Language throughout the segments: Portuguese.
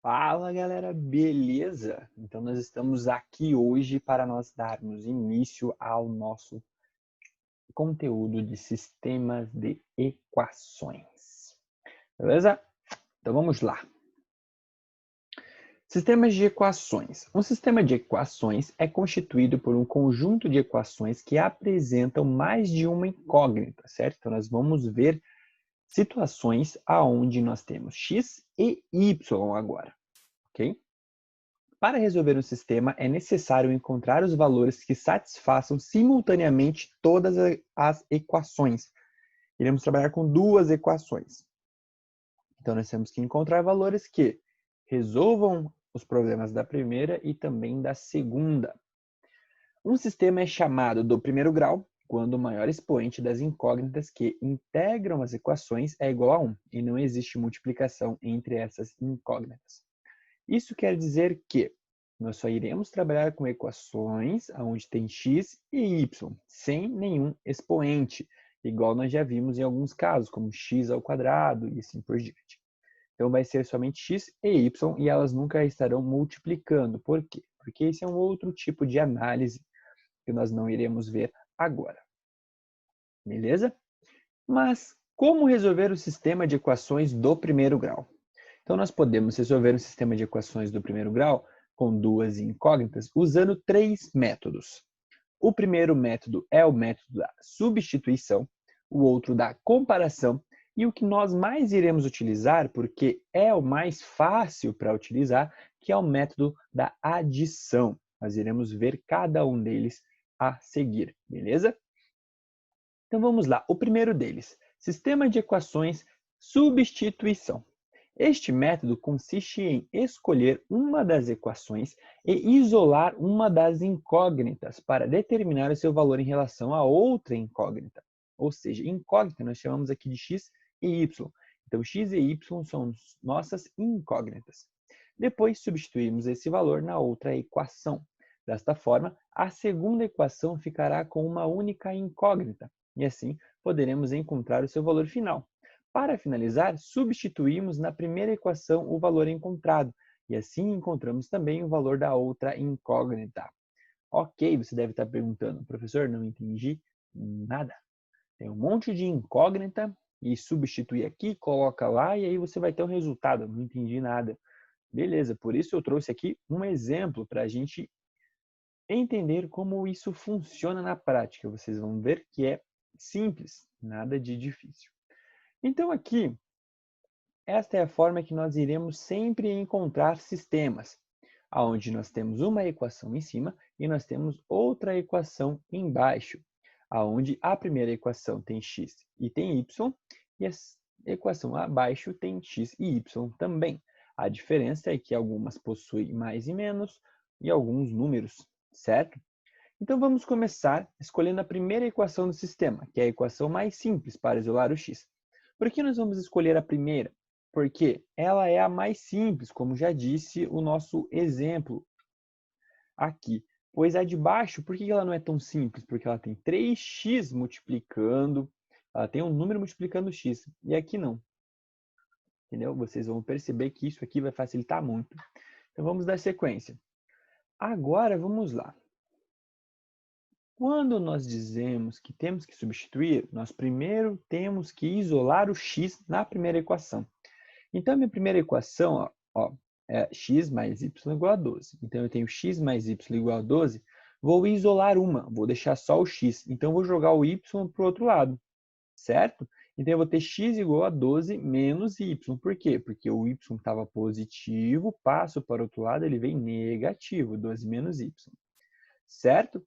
Fala galera, beleza? Então nós estamos aqui hoje para nós darmos início ao nosso conteúdo de sistemas de equações. Beleza? Então vamos lá. Sistemas de equações. Um sistema de equações é constituído por um conjunto de equações que apresentam mais de uma incógnita, certo? Então nós vamos ver situações aonde nós temos x e y agora, ok? Para resolver um sistema, é necessário encontrar os valores que satisfaçam simultaneamente todas as equações. Iremos trabalhar com duas equações. Então, nós temos que encontrar valores que resolvam os problemas da primeira e também da segunda. Um sistema é chamado do primeiro grau quando o maior expoente das incógnitas que integram as equações é igual a 1 e não existe multiplicação entre essas incógnitas. Isso quer dizer que nós só iremos trabalhar com equações onde tem x e y, sem nenhum expoente, igual nós já vimos em alguns casos, como x ao quadrado e assim por diante. Então vai ser somente x e y e elas nunca estarão multiplicando. Por quê? Porque esse é um outro tipo de análise que nós não iremos ver agora. Beleza? Mas como resolver o sistema de equações do primeiro grau? Então, nós podemos resolver um sistema de equações do primeiro grau com duas incógnitas usando três métodos. O primeiro método é o método da substituição, o outro da comparação e o que nós mais iremos utilizar, porque é o mais fácil para utilizar, que é o método da adição. Nós iremos ver cada um deles a seguir, beleza? Então vamos lá. O primeiro deles, sistema de equações substituição. Este método consiste em escolher uma das equações e isolar uma das incógnitas para determinar o seu valor em relação a outra incógnita. Ou seja, incógnita nós chamamos aqui de x e y. Então, x e y são nossas incógnitas. Depois, substituímos esse valor na outra equação. Desta forma, a segunda equação ficará com uma única incógnita, e assim poderemos encontrar o seu valor final. Para finalizar, substituímos na primeira equação o valor encontrado, e assim encontramos também o valor da outra incógnita. Ok, você deve estar perguntando, professor, não entendi nada. Tem um monte de incógnita e substitui aqui, coloca lá e aí você vai ter um resultado. Não entendi nada. Beleza, por isso eu trouxe aqui um exemplo para a gente entender como isso funciona na prática. Vocês vão ver que é simples, nada de difícil. Então aqui, esta é a forma que nós iremos sempre encontrar sistemas, onde nós temos uma equação em cima e nós temos outra equação embaixo, onde a primeira equação tem x e tem y, e a equação abaixo tem x e y também. A diferença é que algumas possuem mais e menos e alguns números, certo? Então vamos começar escolhendo a primeira equação do sistema, que é a equação mais simples para isolar o x. Por que nós vamos escolher a primeira? Porque ela é a mais simples, como já disse o nosso exemplo aqui. Pois a de baixo, por que ela não é tão simples? Porque ela tem 3x multiplicando, ela tem um número multiplicando x, e aqui não. Entendeu? Vocês vão perceber que isso aqui vai facilitar muito. Então vamos dar sequência. Agora vamos lá. Quando nós dizemos que temos que substituir, nós primeiro temos que isolar o x na primeira equação. Então, a minha primeira equação é x mais y igual a 12. Então, eu tenho x mais y igual a 12. Vou isolar uma, vou deixar só o x. Então, eu vou jogar o y para o outro lado, certo? Então, eu vou ter x igual a 12 menos y. Por quê? Porque o y estava positivo, passo para o outro lado, ele vem negativo, 12 menos y. Certo?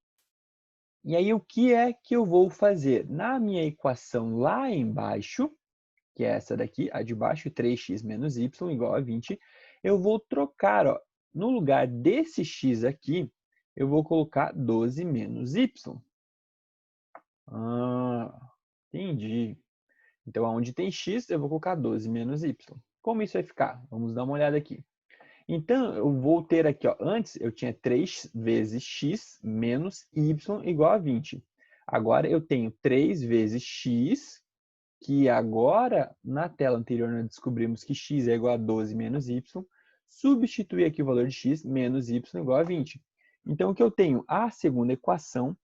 E aí, o que é que eu vou fazer? Na minha equação lá embaixo, que é essa daqui, a de baixo, 3x menos y igual a 20, eu vou trocar, ó, no lugar desse x aqui, eu vou colocar 12 menos y. Entendi. Então, onde tem x, eu vou colocar 12 menos y. Como isso vai ficar? Vamos dar uma olhada aqui. Então, eu vou ter aqui, ó, antes eu tinha 3 vezes x menos y igual a 20. Agora eu tenho 3 vezes x, que agora, na tela anterior, nós descobrimos que x é igual a 12 menos y. substituir aqui o valor de x menos y igual a 20. Então, o que eu tenho? A segunda equação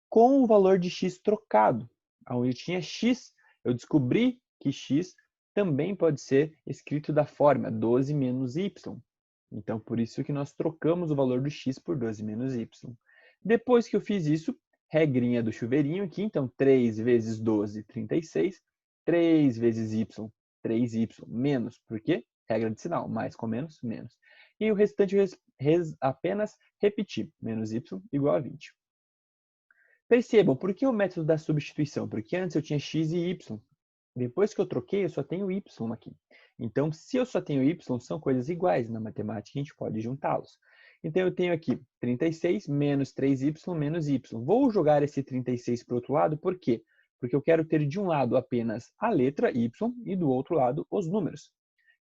com o valor de x trocado. Onde eu tinha x, eu descobri que x também pode ser escrito da forma 12 menos y. Então, por isso que nós trocamos o valor do x por 12 menos y. Depois que eu fiz isso, regrinha do chuveirinho aqui, então 3 vezes 12, 36. 3 vezes y, 3y, menos. Por quê? Regra de sinal, mais com menos, menos. E o restante apenas repetir, menos y igual a 20. Percebam, por que o método da substituição? Porque antes eu tinha x e y. Depois que eu troquei, eu só tenho y aqui. Então, se eu só tenho y, são coisas iguais. Na matemática, a gente pode juntá-los. Então, eu tenho aqui 36 menos 3y menos y. Vou jogar esse 36 para o outro lado, por quê? Porque eu quero ter de um lado apenas a letra y e do outro lado os números.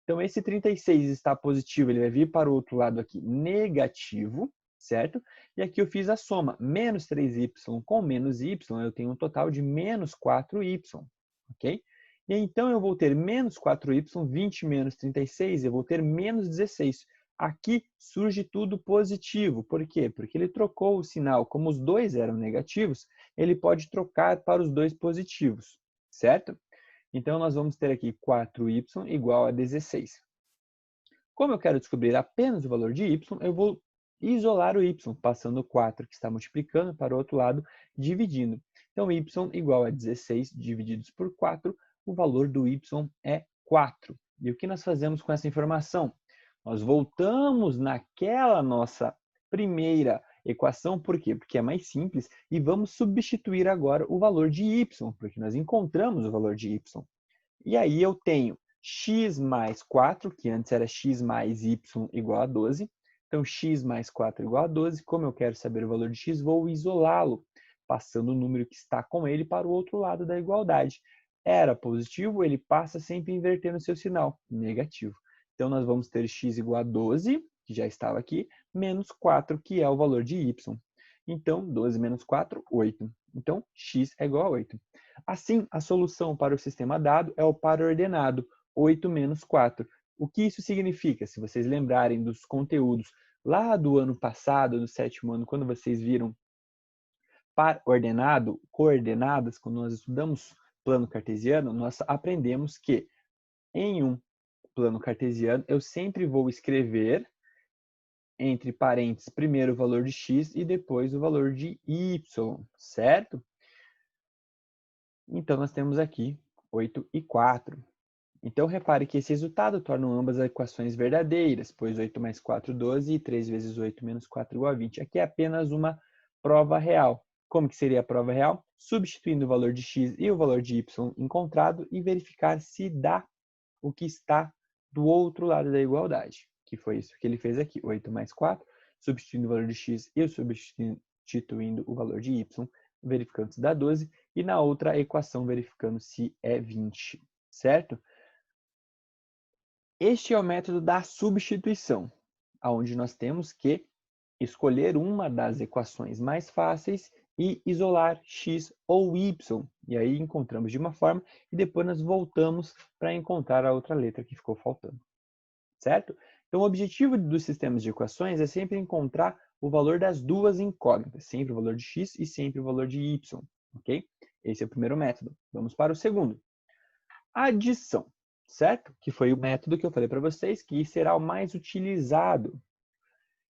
Então, esse 36 está positivo, ele vai vir para o outro lado aqui negativo, certo? E aqui eu fiz a soma, menos 3y com menos y, eu tenho um total de menos 4y, ok? E então eu vou ter menos 4y, 20 menos 36, eu vou ter menos 16. Aqui surge tudo positivo. Por quê? Porque ele trocou o sinal. Como os dois eram negativos, ele pode trocar para os dois positivos, certo? Então, nós vamos ter aqui 4y igual a 16. Como eu quero descobrir apenas o valor de y, eu vou isolar o y, passando o 4 que está multiplicando para o outro lado, dividindo. Então, y igual a 16 divididos por 4, o valor do y é 4. E o que nós fazemos com essa informação? Nós voltamos naquela nossa primeira equação, por quê? Porque é mais simples, e vamos substituir agora o valor de y, porque nós encontramos o valor de y. E aí eu tenho x mais 4, que antes era x mais y igual a 12. Então, x mais 4 igual a 12. Como eu quero saber o valor de x, vou isolá-lo, passando o número que está com ele para o outro lado da igualdade. Era positivo, ele passa sempre invertendo seu sinal, negativo. Então, nós vamos ter x igual a 12, que já estava aqui, menos 4, que é o valor de y. Então, 12 menos 4, 8. Então, x é igual a 8. Assim, a solução para o sistema dado é o par ordenado, 8 menos 4. O que isso significa? Se vocês lembrarem dos conteúdos lá do ano passado, do 7º ano, quando vocês viram par ordenado, coordenadas, quando nós estudamos plano cartesiano, nós aprendemos que em um plano cartesiano eu sempre vou escrever entre parênteses primeiro o valor de x e depois o valor de y, certo? Então, nós temos aqui 8 e 4. Então, repare que esse resultado torna ambas as equações verdadeiras, pois 8 mais 4, 12, e 3 vezes 8 menos 4 igual a 20. Aqui é apenas uma prova real. Como que seria a prova real? Substituindo o valor de x e o valor de y encontrado e verificar se dá o que está do outro lado da igualdade, que foi isso que ele fez aqui. 8 mais 4, substituindo o valor de x e substituindo o valor de y, verificando se dá 12, e na outra equação verificando se é 20, certo? Este é o método da substituição, onde nós temos que escolher uma das equações mais fáceis e isolar x ou y. E aí encontramos de uma forma e depois nós voltamos para encontrar a outra letra que ficou faltando, certo? Então o objetivo dos sistemas de equações é sempre encontrar o valor das duas incógnitas, sempre o valor de x e sempre o valor de y, ok? Esse é o primeiro método. Vamos para o segundo. Adição, certo? Que foi o método que eu falei para vocês que será o mais utilizado.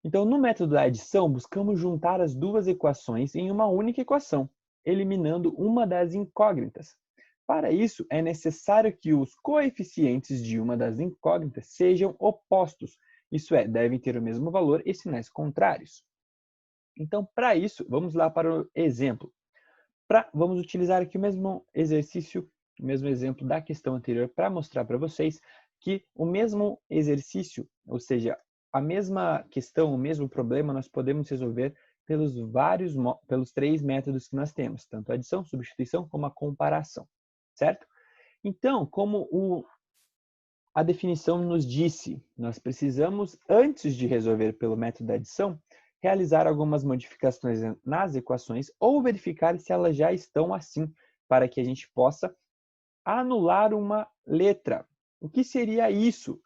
Então, no método da adição, buscamos juntar as duas equações em uma única equação, eliminando uma das incógnitas. Para isso, é necessário que os coeficientes de uma das incógnitas sejam opostos, isso é, devem ter o mesmo valor e sinais contrários. Então, para isso, vamos lá para o exemplo. Vamos utilizar aqui o mesmo exercício, o mesmo exemplo da questão anterior para mostrar para vocês que o mesmo exercício, ou seja, a mesma questão, o mesmo problema, nós podemos resolver pelos 3 métodos que nós temos, tanto a adição, substituição, como a comparação, certo? Então, como a definição nos disse, nós precisamos, antes de resolver pelo método da adição, realizar algumas modificações nas equações ou verificar se elas já estão assim, para que a gente possa anular uma letra. O que seria isso?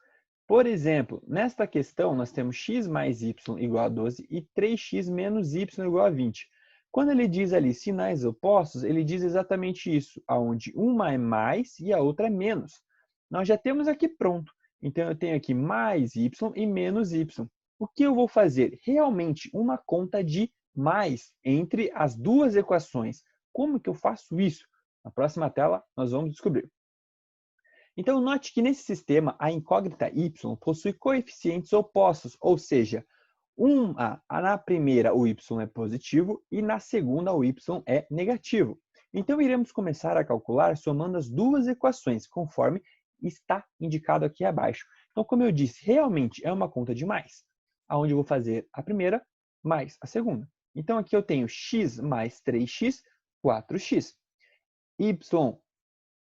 Por exemplo, nesta questão, nós temos x mais y igual a 12 e 3x menos y igual a 20. Quando ele diz ali sinais opostos, ele diz exatamente isso, onde uma é mais e a outra é menos. Nós já temos aqui pronto. Então, eu tenho aqui mais y e menos y. O que eu vou fazer? Realmente uma conta de mais entre as duas equações. Como que eu faço isso? Na próxima tela, nós vamos descobrir. Então, note que nesse sistema, a incógnita y possui coeficientes opostos, ou seja, na primeira o y é positivo e na segunda o y é negativo. Então, iremos começar a calcular somando as duas equações, conforme está indicado aqui abaixo. Então, como eu disse, realmente é uma conta de mais, onde eu vou fazer a primeira mais a segunda. Então, aqui eu tenho x mais 3x, 4x. Y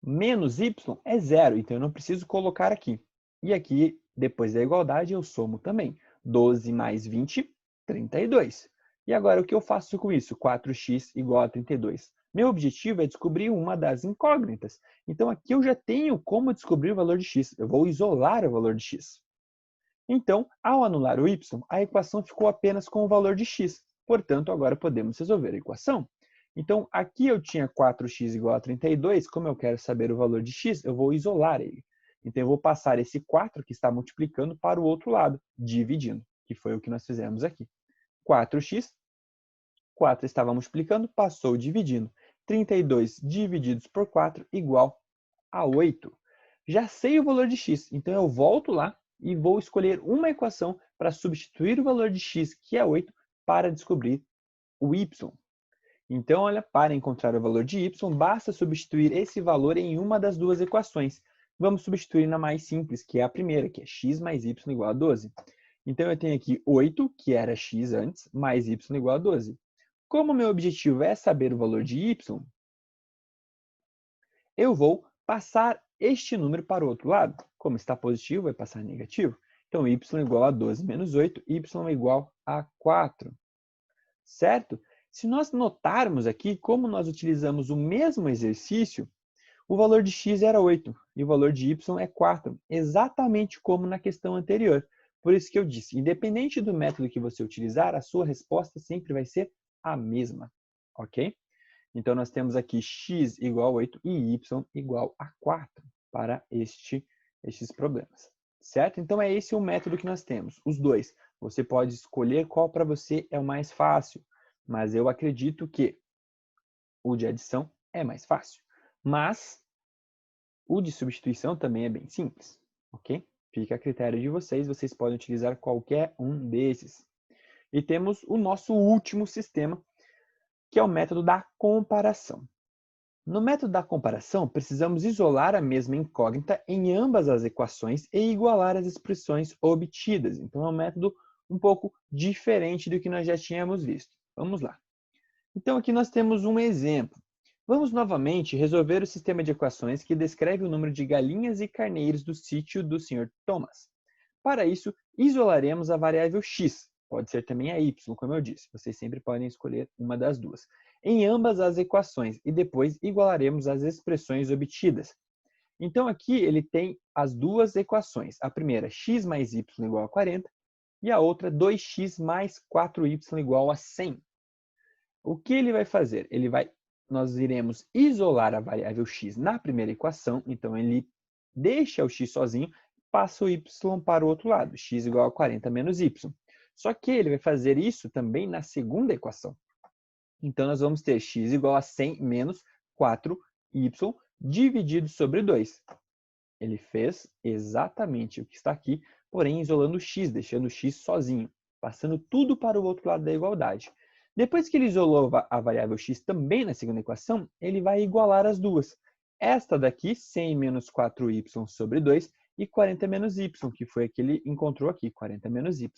menos y é zero, então eu não preciso colocar aqui. E aqui, depois da igualdade, eu somo também. 12 mais 20, 32. E agora, o que eu faço com isso? 4x igual a 32. Meu objetivo é descobrir uma das incógnitas. Então, aqui eu já tenho como descobrir o valor de x. Eu vou isolar o valor de x. Então, ao anular o y, a equação ficou apenas com o valor de x. Portanto, agora podemos resolver a equação. Então, aqui eu tinha 4x igual a 32. Como eu quero saber o valor de x, eu vou isolar ele. Então, eu vou passar esse 4 que está multiplicando para o outro lado, dividindo, que foi o que nós fizemos aqui. 4x, 4 estava multiplicando, passou dividindo. 32 divididos por 4 igual a 8. Já sei o valor de x, então eu volto lá e vou escolher uma equação para substituir o valor de x, que é 8, para descobrir o y. Então, olha, para encontrar o valor de y, basta substituir esse valor em uma das duas equações. Vamos substituir na mais simples, que é a primeira, que é x mais y igual a 12. Então, eu tenho aqui 8, que era x antes, mais y igual a 12. Como o meu objetivo é saber o valor de y, eu vou passar este número para o outro lado. Como está positivo, vai passar negativo. Então, y igual a 12 menos 8, y igual a 4. Certo? Se nós notarmos aqui, como nós utilizamos o mesmo exercício, o valor de x era 8 e o valor de y é 4, exatamente como na questão anterior. Por isso que eu disse, independente do método que você utilizar, a sua resposta sempre vai ser a mesma, ok? Então, nós temos aqui x igual a 8 e y igual a 4 para estes problemas, certo? Então, é esse o método que nós temos, os dois. Você pode escolher qual para você é o mais fácil, mas eu acredito que o de adição é mais fácil. Mas o de substituição também é bem simples, ok? Fica a critério de vocês, vocês podem utilizar qualquer um desses. E temos o nosso último sistema, que é o método da comparação. No método da comparação, precisamos isolar a mesma incógnita em ambas as equações e igualar as expressões obtidas. Então, é um método um pouco diferente do que nós já tínhamos visto. Vamos lá. Então, aqui nós temos um exemplo. Vamos novamente resolver o sistema de equações que descreve o número de galinhas e carneiros do sítio do Sr. Thomas. Para isso, isolaremos a variável x, pode ser também a y, como eu disse. Vocês sempre podem escolher uma das duas, em ambas as equações, e depois igualaremos as expressões obtidas. Então, aqui ele tem as duas equações. A primeira, x mais y igual a 40, e a outra, 2x mais 4y igual a 100. O que ele vai fazer? Nós iremos isolar a variável x na primeira equação, então ele deixa o x sozinho, passa o y para o outro lado, x igual a 40 menos y. Só que ele vai fazer isso também na segunda equação. Então, nós vamos ter x igual a 100 menos 4y dividido sobre 2. Ele fez exatamente o que está aqui, porém isolando o x, deixando o x sozinho, passando tudo para o outro lado da igualdade. Depois que ele isolou a variável x também na segunda equação, ele vai igualar as duas. Esta daqui, 100 menos 4y sobre 2, e 40 menos y, que foi a que ele encontrou aqui, 40 menos y.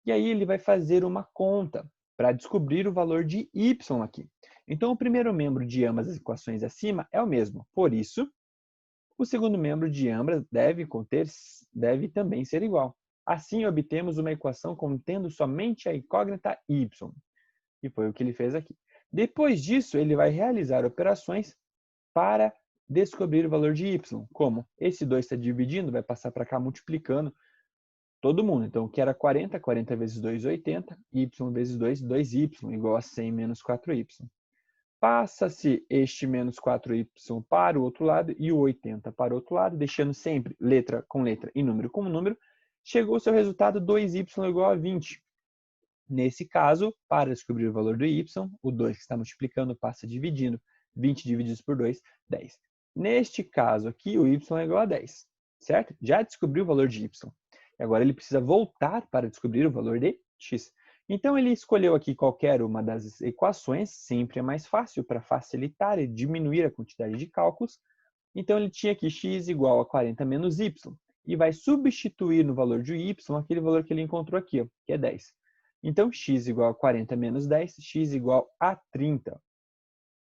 E aí ele vai fazer uma conta para descobrir o valor de y aqui. Então, o primeiro membro de ambas as equações acima é o mesmo. Por isso, o segundo membro de ambas deve também ser igual. Assim, obtemos uma equação contendo somente a incógnita y. E foi o que ele fez aqui. Depois disso, ele vai realizar operações para descobrir o valor de y. Como? Esse 2 está dividindo, vai passar para cá multiplicando todo mundo. Então, o que era 40, 40 vezes 2, 80, y vezes 2, 2y, igual a 100 menos 4y. Passa-se este menos 4y para o outro lado e o 80 para o outro lado, deixando sempre letra com letra e número com número. Chegou o seu resultado 2y igual a 20. Nesse caso, para descobrir o valor do y, o 2 que está multiplicando passa dividindo. 20 divididos por 2, 10. Neste caso aqui, o y é igual a 10, certo? Já descobriu o valor de y. Agora ele precisa voltar para descobrir o valor de x. Então ele escolheu aqui qualquer uma das equações, sempre é mais fácil para facilitar e diminuir a quantidade de cálculos. Então ele tinha aqui x igual a 40 menos y. E vai substituir no valor de y aquele valor que ele encontrou aqui, ó, que é 10. Então, x igual a 40 menos 10, x igual a 30,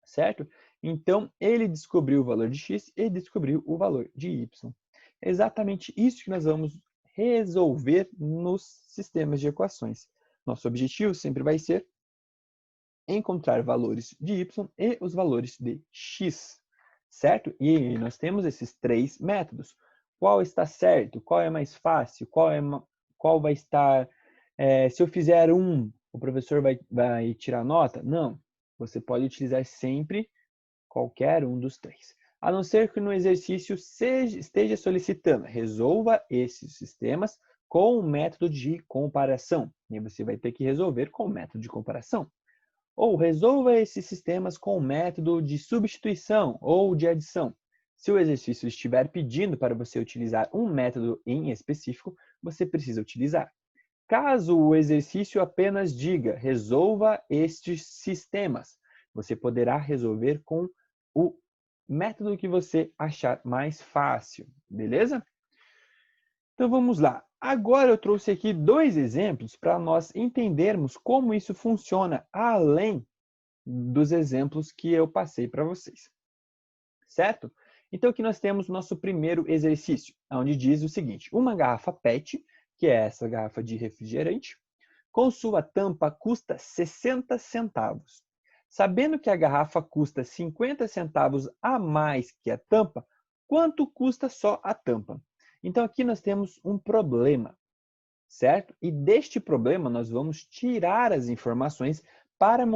certo? Então, ele descobriu o valor de x e descobriu o valor de y. É exatamente isso que nós vamos resolver nos sistemas de equações. Nosso objetivo sempre vai ser encontrar valores de y e os valores de x, certo? E nós temos esses três métodos. Qual está certo? Qual é mais fácil? Qual vai estar... se eu fizer um, o professor vai tirar nota? Não. Você pode utilizar sempre qualquer um dos três. A não ser que no exercício esteja solicitando, resolva esses sistemas com o método de comparação. E você vai ter que resolver com o método de comparação. Ou resolva esses sistemas com o método de substituição ou de adição. Se o exercício estiver pedindo para você utilizar um método em específico, você precisa utilizar. Caso o exercício apenas diga, resolva estes sistemas, você poderá resolver com o método que você achar mais fácil, beleza? Então vamos lá. Agora eu trouxe aqui dois exemplos para nós entendermos como isso funciona, além dos exemplos que eu passei para vocês, certo? Então aqui nós temos nosso primeiro exercício, onde diz o seguinte, uma garrafa PET, que é essa garrafa de refrigerante, com sua tampa custa 60 centavos. Sabendo que a garrafa custa 50 centavos a mais que a tampa, quanto custa só a tampa? Então aqui nós temos um problema, certo? E deste problema nós vamos tirar as informações para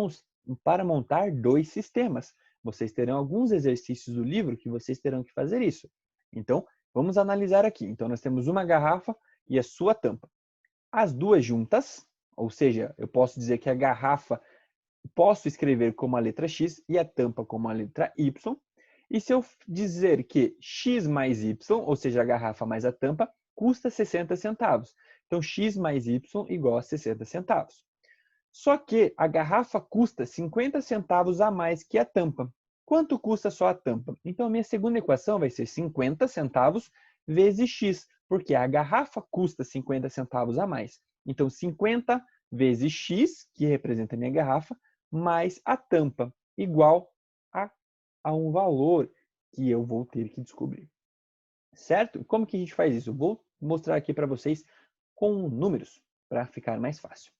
montar dois sistemas. Vocês terão alguns exercícios do livro que vocês terão que fazer isso. Então, vamos analisar aqui. Então, nós temos uma garrafa e a sua tampa. As duas juntas, ou seja, eu posso dizer que a garrafa posso escrever como a letra X e a tampa como a letra Y. E se eu dizer que X mais Y, ou seja, a garrafa mais a tampa, custa 60 centavos. Então, X mais Y igual a 60 centavos. Só que a garrafa custa 50 centavos a mais que a tampa. Quanto custa só a tampa? Então, a minha segunda equação vai ser 50 centavos vezes X, porque a garrafa custa 50 centavos a mais. Então, 50 vezes X, que representa a minha garrafa, mais a tampa, igual a um valor que eu vou ter que descobrir. Certo? Como que a gente faz isso? Eu vou mostrar aqui para vocês com números, para ficar mais fácil.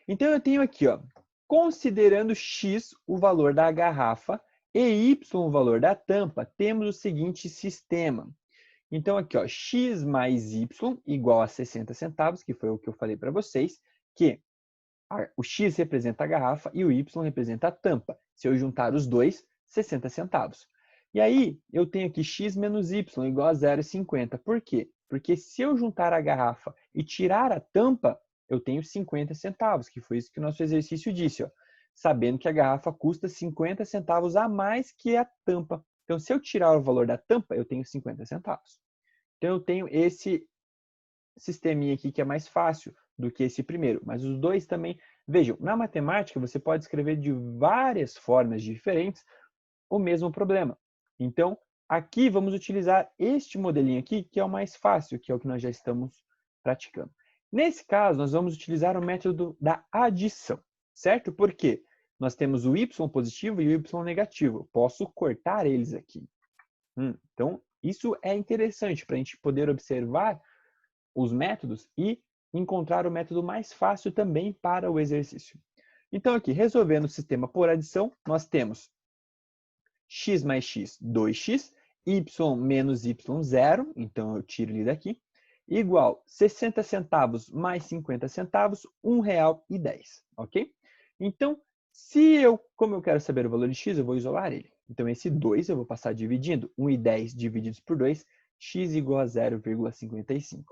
Então, eu tenho aqui, ó, considerando X o valor da garrafa e Y o valor da tampa, temos o seguinte sistema. Então, aqui, ó, X mais Y igual a 60 centavos, que foi o que eu falei para vocês, que o X representa a garrafa e o Y representa a tampa. Se eu juntar os dois, 60 centavos. E aí, eu tenho aqui X menos Y igual a 0,50. Por quê? Porque se eu juntar a garrafa e tirar a tampa, eu tenho 50 centavos, que foi isso que o nosso exercício disse, ó. Sabendo que a garrafa custa 50 centavos a mais que a tampa. Então, se eu tirar o valor da tampa, eu tenho 50 centavos. Então, eu tenho esse sisteminha aqui que é mais fácil do que esse primeiro. Mas os dois também... Vejam, na matemática, você pode escrever de várias formas diferentes o mesmo problema. Então, aqui vamos utilizar este modelinho aqui, que é o mais fácil, que é o que nós já estamos praticando. Nesse caso, nós vamos utilizar o método da adição, certo? Por quê? Nós temos o y positivo e o y negativo. Eu posso cortar eles aqui. Então, isso é interessante para a gente poder observar os métodos e encontrar o método mais fácil também para o exercício. Então, aqui, resolvendo o sistema por adição, nós temos x mais x, 2x, y menos y0, então eu tiro ele daqui, igual 60 centavos mais 50 centavos, R$1,10, ok? Então, como eu quero saber o valor de x, eu vou isolar ele. Então, esse 2 eu vou passar dividindo, 1,10 divididos por 2, x igual a 0,55.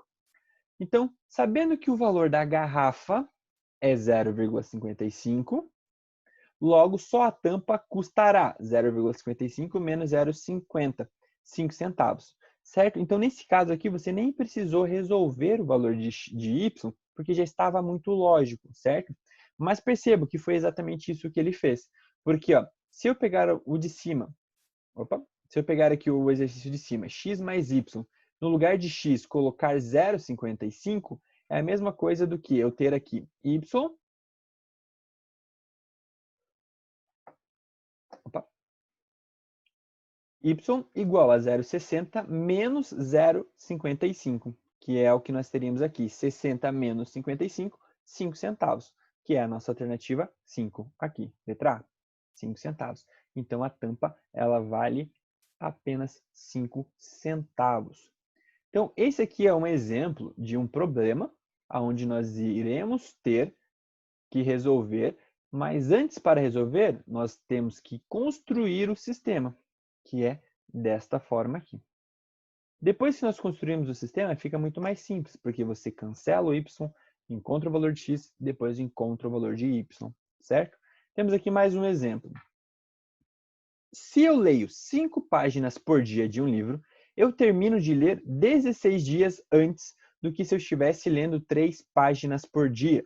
Então, sabendo que o valor da garrafa é 0,55, logo só a tampa custará 0,55 menos 0,50, 5 centavos, certo? Então, nesse caso aqui, você nem precisou resolver o valor de y, porque já estava muito lógico, certo? Mas percebo que foi exatamente isso que ele fez. Porque, ó, se eu pegar o de cima, se eu pegar aqui o exercício de cima, x mais y, no lugar de x colocar 0,55, é a mesma coisa do que eu ter aqui y igual a 0,60 menos 0,55, que é o que nós teríamos aqui. 60 menos 55, 5 centavos, que é a nossa alternativa 5 aqui, letra A, 5 centavos. Então, a tampa ela vale apenas 5 centavos. Então, esse aqui é um exemplo de um problema onde nós iremos ter que resolver, mas antes para resolver, nós temos que construir o sistema, que é desta forma aqui. Depois que nós construímos o sistema, fica muito mais simples, porque você cancela o y, encontra o valor de x, depois encontra o valor de y, certo? Temos aqui mais um exemplo. Se eu leio 5 páginas por dia de um livro, eu termino de ler 16 dias antes do que se eu estivesse lendo 3 páginas por dia.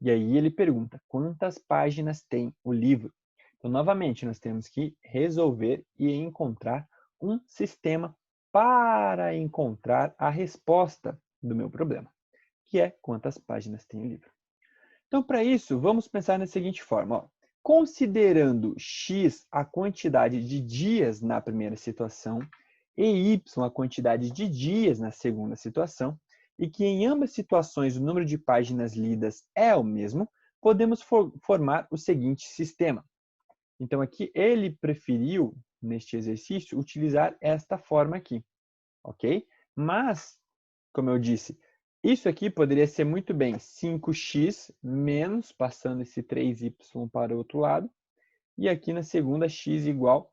E aí ele pergunta, quantas páginas tem o livro? Então, novamente, nós temos que resolver e encontrar um sistema para encontrar a resposta do meu problema, que é quantas páginas tem o livro. Então, para isso, vamos pensar da seguinte forma. Ó. Considerando x a quantidade de dias na primeira situação e y a quantidade de dias na segunda situação, e que em ambas situações o número de páginas lidas é o mesmo, podemos formar o seguinte sistema. Então, aqui ele preferiu, neste exercício, utilizar esta forma aqui, ok? Mas, como eu disse, isso aqui poderia ser muito bem 5x menos, passando esse 3y para o outro lado, e aqui na segunda, x igual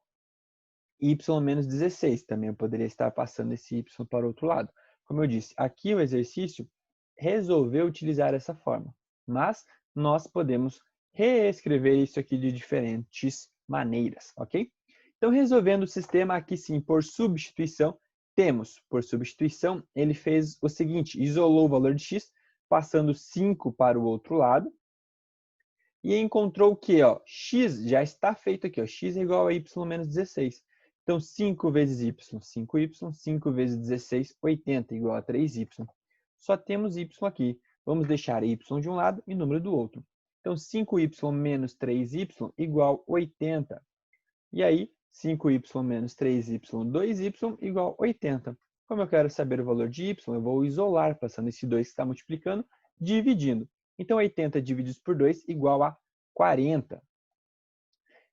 y menos 16. Também eu poderia estar passando esse y para o outro lado. Como eu disse, aqui o exercício resolveu utilizar essa forma, mas nós podemos reescrever isso aqui de diferentes maneiras, ok? Então, resolvendo o sistema aqui sim por substituição, temos, por substituição, ele fez o seguinte, isolou o valor de x, passando 5 para o outro lado, e encontrou o que? Ó, x já está feito aqui, ó, x é igual a y menos 16. Então, 5 vezes y, 5y, 5 vezes 16, 80, igual a 3y. Só temos y aqui. Vamos deixar y de um lado e número do outro. Então, 5y menos 3y igual a 80. E aí, 5y menos 3y, 2y igual a 80. Como eu quero saber o valor de y, eu vou isolar, passando esse 2 que está multiplicando, dividindo. Então, 80 divididos por 2 igual a 40.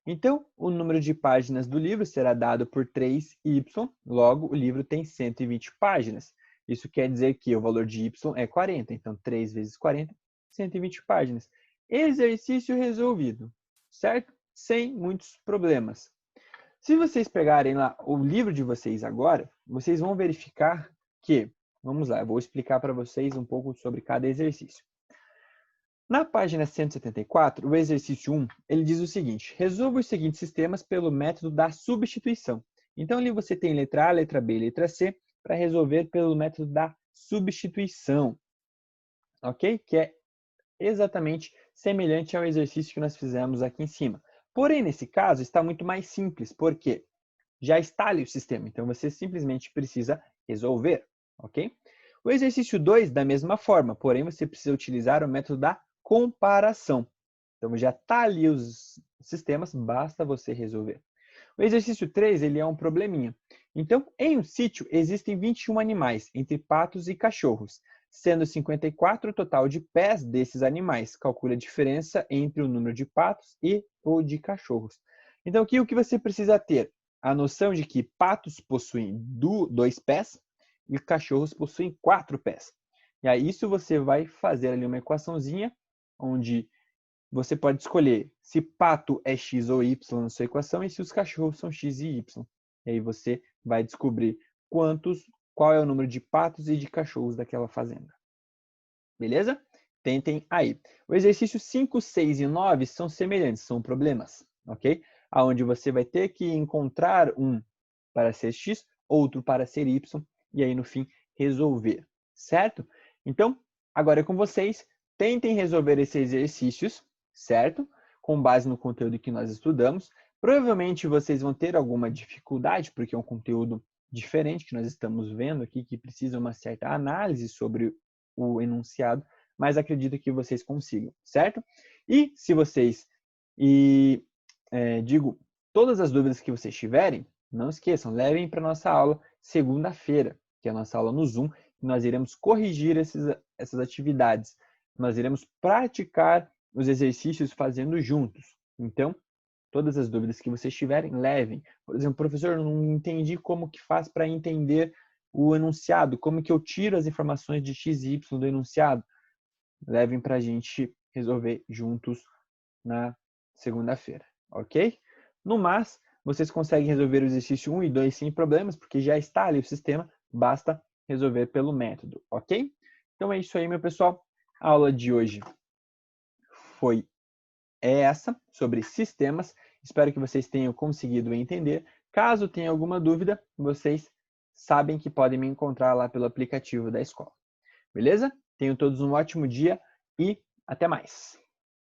Então, o número de páginas do livro será dado por 3y, logo o livro tem 120 páginas. Isso quer dizer que o valor de y é 40, então 3 vezes 40, 120 páginas. Exercício resolvido, certo? Sem muitos problemas. Se vocês pegarem lá o livro de vocês agora, vocês vão verificar que, vamos lá, eu vou explicar para vocês um pouco sobre cada exercício. Na página 174, o exercício 1, ele diz o seguinte, resolva os seguintes sistemas pelo método da substituição. Então, ali você tem letra A, letra B e letra C para resolver pelo método da substituição, ok? Que é exatamente semelhante ao exercício que nós fizemos aqui em cima. Porém, nesse caso, está muito mais simples, porque já está ali o sistema, então você simplesmente precisa resolver, ok? O exercício 2, da mesma forma, porém você precisa utilizar o método da comparação. Então já está ali os sistemas, basta você resolver. O exercício 3, ele é um probleminha. Então, em um sítio existem 21 animais, entre patos e cachorros, sendo 54 o total de pés desses animais. Calcule a diferença entre o número de patos e o de cachorros. Então, aqui o que você precisa ter? a noção de que patos possuem 2 pés e cachorros possuem 4 pés. E aí isso você vai fazer ali uma equaçãozinha, onde você pode escolher se pato é x ou y na sua equação e se os cachorros são x e y. E aí você vai descobrir qual é o número de patos e de cachorros daquela fazenda. Beleza? Tentem aí. O exercício 5, 6 e 9 são semelhantes, são problemas, ok? Onde você vai ter que encontrar um para ser x, outro para ser y, e aí no fim resolver, certo? Então, agora é com vocês. Tentem resolver esses exercícios, certo? Com base no conteúdo que nós estudamos. Provavelmente vocês vão ter alguma dificuldade, porque é um conteúdo diferente que nós estamos vendo aqui, que precisa uma certa análise sobre o enunciado, mas acredito que vocês consigam, certo? E se vocês, todas as dúvidas que vocês tiverem, não esqueçam, levem para a nossa aula segunda-feira, que é a nossa aula no Zoom, e nós iremos corrigir essas atividades. Nós iremos praticar os exercícios fazendo juntos. Então, todas as dúvidas que vocês tiverem, levem. Por exemplo, professor, eu não entendi como que faz para entender o enunciado, como que eu tiro as informações de x e y do enunciado. Levem para a gente resolver juntos na segunda-feira, ok? No mais, vocês conseguem resolver o exercício 1 e 2 sem problemas, porque já está ali o sistema, basta resolver pelo método, ok? Então é isso aí, meu pessoal. A aula de hoje é essa, sobre sistemas. Espero que vocês tenham conseguido entender. Caso tenha alguma dúvida, vocês sabem que podem me encontrar lá pelo aplicativo da escola. Beleza? Tenham todos um ótimo dia e até mais!